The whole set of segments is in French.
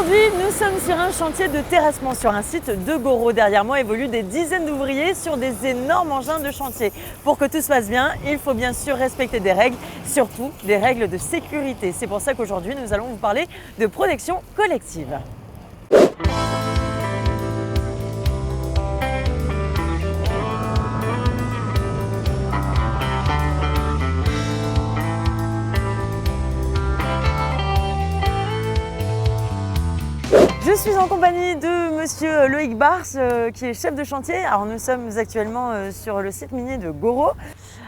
Aujourd'hui, nous sommes sur un chantier de terrassement sur un site de Goro. Derrière moi évoluent des dizaines d'ouvriers sur des énormes engins de chantier. Pour que tout se passe bien, il faut bien sûr respecter des règles, surtout des règles de sécurité. C'est pour ça qu'aujourd'hui, nous allons vous parler de protection collective. Je suis en compagnie de monsieur Loïc Bars, qui est chef de chantier. Alors nous sommes actuellement sur le site minier de Goro.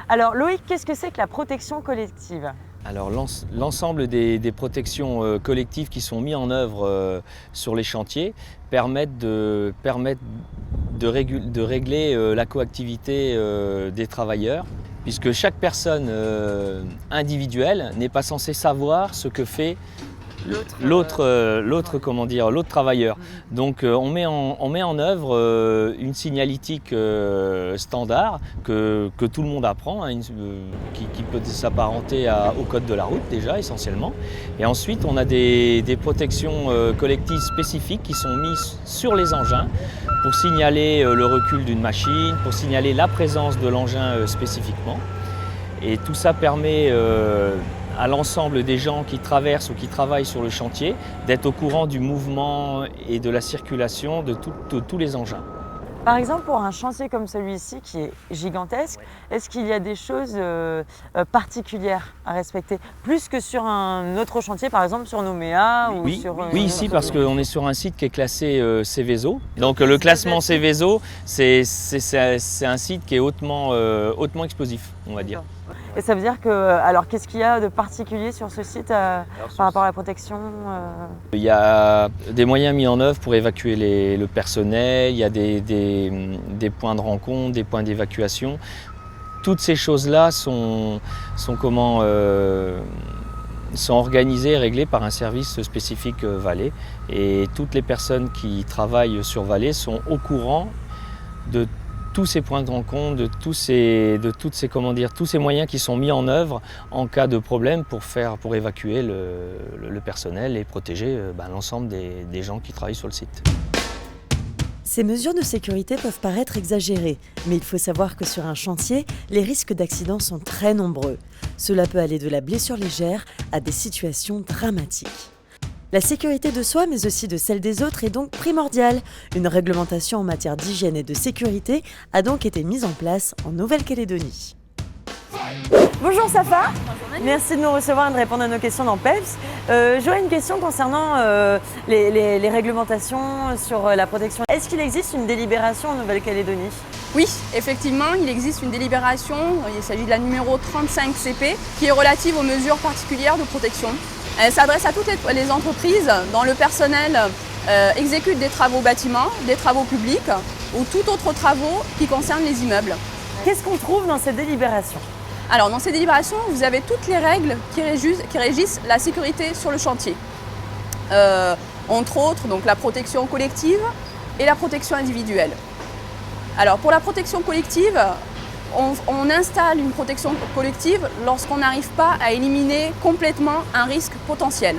Alors Loïc, qu'est-ce que c'est que la protection collective ? Alors l'ensemble des protections collectives qui sont mises en œuvre sur les chantiers permettent de régler la coactivité des travailleurs, puisque chaque personne individuelle n'est pas censée savoir ce que fait l'autre travailleur. Donc on met en œuvre une signalétique standard que tout le monde apprend, hein, qui peut s'apparenter au code de la route déjà essentiellement. Et ensuite on a des protections collectives spécifiques qui sont mises sur les engins pour signaler le recul d'une machine, pour signaler la présence de l'engin spécifiquement. Et tout ça permet à l'ensemble des gens qui traversent ou qui travaillent sur le chantier d'être au courant du mouvement et de la circulation de tous les engins. Par exemple, pour un chantier comme celui-ci qui est gigantesque, est-ce qu'il y a des choses particulières à respecter? Plus que sur un autre chantier, par exemple sur Nouméa ou oui, sur... Oui, ici parce qu'on est sur un site qui est classé Céveso. Donc le classement Céveso, c'est un site qui est hautement explosif, on va dire. Et ça veut dire que, alors qu'est-ce qu'il y a de particulier sur ce site par rapport à la protection Il y a des moyens mis en œuvre pour évacuer le personnel, il y a des points de rencontre, des points d'évacuation. Toutes ces choses-là sont organisées et réglées par un service spécifique Valais. Et toutes les personnes qui travaillent sur Valais sont au courant de tous ces points de rencontre, de tous ces moyens qui sont mis en œuvre en cas de problème pour évacuer le personnel et protéger l'ensemble des gens qui travaillent sur le site. Ces mesures de sécurité peuvent paraître exagérées, mais il faut savoir que sur un chantier, les risques d'accident sont très nombreux. Cela peut aller de la blessure légère à des situations dramatiques. La sécurité de soi, mais aussi de celle des autres, est donc primordiale. Une réglementation en matière d'hygiène et de sécurité a donc été mise en place en Nouvelle-Calédonie. Bonjour Safa, merci de nous recevoir et de répondre à nos questions dans PEPS. J'aurais une question concernant les réglementations sur la protection. Est-ce qu'il existe une délibération en Nouvelle-Calédonie ? Oui, effectivement, il existe une délibération, il s'agit de la numéro 35 CP, qui est relative aux mesures particulières de protection. Elle s'adresse à toutes les entreprises dont le personnel exécute des travaux bâtiments, des travaux publics ou tout autre travaux qui concernent les immeubles. Qu'est-ce qu'on trouve dans cette délibération ? Alors, dans ces délibérations, vous avez toutes les règles qui régissent la sécurité sur le chantier. Entre autres, donc, la protection collective et la protection individuelle. Alors, pour la protection collective, on installe une protection collective lorsqu'on n'arrive pas à éliminer complètement un risque potentiel.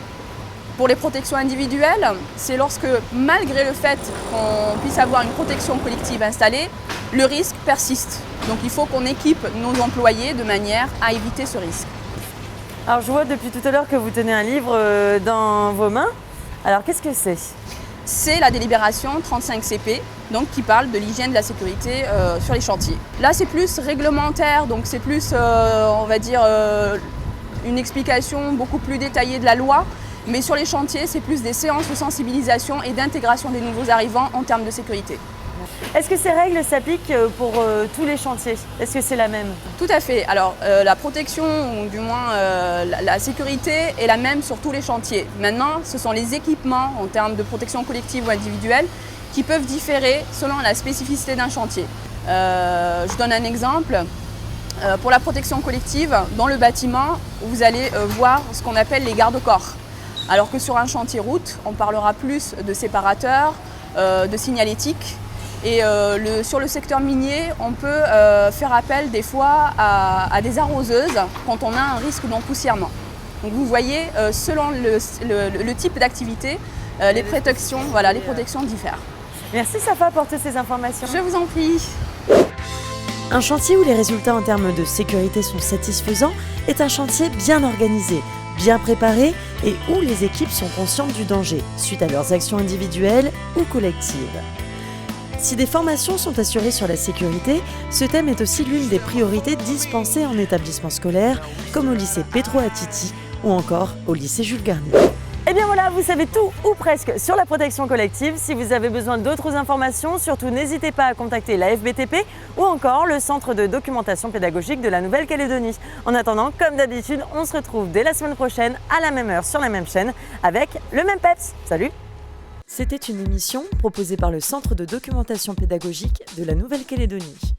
Pour les protections individuelles, c'est lorsque, malgré le fait qu'on puisse avoir une protection collective installée, le risque persiste. Donc il faut qu'on équipe nos employés de manière à éviter ce risque. Alors je vois depuis tout à l'heure que vous tenez un livre dans vos mains. Alors qu'est-ce que c'est ? C'est la délibération 35 CP, donc qui parle de l'hygiène de la sécurité sur les chantiers. Là c'est plus réglementaire, donc c'est plus on va dire une explication beaucoup plus détaillée de la loi. Mais sur les chantiers, c'est plus des séances de sensibilisation et d'intégration des nouveaux arrivants en termes de sécurité. Est-ce que ces règles s'appliquent pour tous les chantiers ? Est-ce que c'est la même ? Tout à fait. Alors la protection, ou du moins la sécurité est la même sur tous les chantiers. Maintenant, ce sont les équipements en termes de protection collective ou individuelle qui peuvent différer selon la spécificité d'un chantier. Je donne un exemple. Pour la protection collective, dans le bâtiment, vous allez voir ce qu'on appelle les garde-corps. Alors que sur un chantier route, on parlera plus de séparateurs, de signalétique. Et sur le secteur minier, on peut faire appel des fois à des arroseuses quand on a un risque d'empoussièrement. Donc vous voyez, selon le type d'activité, les protections diffèrent. Merci Safa pour toutes ces informations. Je vous en prie. Un chantier où les résultats en termes de sécurité sont satisfaisants est un chantier bien organisé, bien préparé et où les équipes sont conscientes du danger suite à leurs actions individuelles ou collectives. Si des formations sont assurées sur la sécurité, ce thème est aussi l'une des priorités dispensées en établissement scolaire, comme au lycée Petro Attiti ou encore au lycée Jules Garnier. Et bien voilà, vous savez tout ou presque sur la protection collective. Si vous avez besoin d'autres informations, surtout n'hésitez pas à contacter la FBTP ou encore le Centre de documentation pédagogique de la Nouvelle-Calédonie. En attendant, comme d'habitude, on se retrouve dès la semaine prochaine à la même heure sur la même chaîne avec le même PEPS. Salut! C'était une émission proposée par le Centre de documentation pédagogique de la Nouvelle-Calédonie.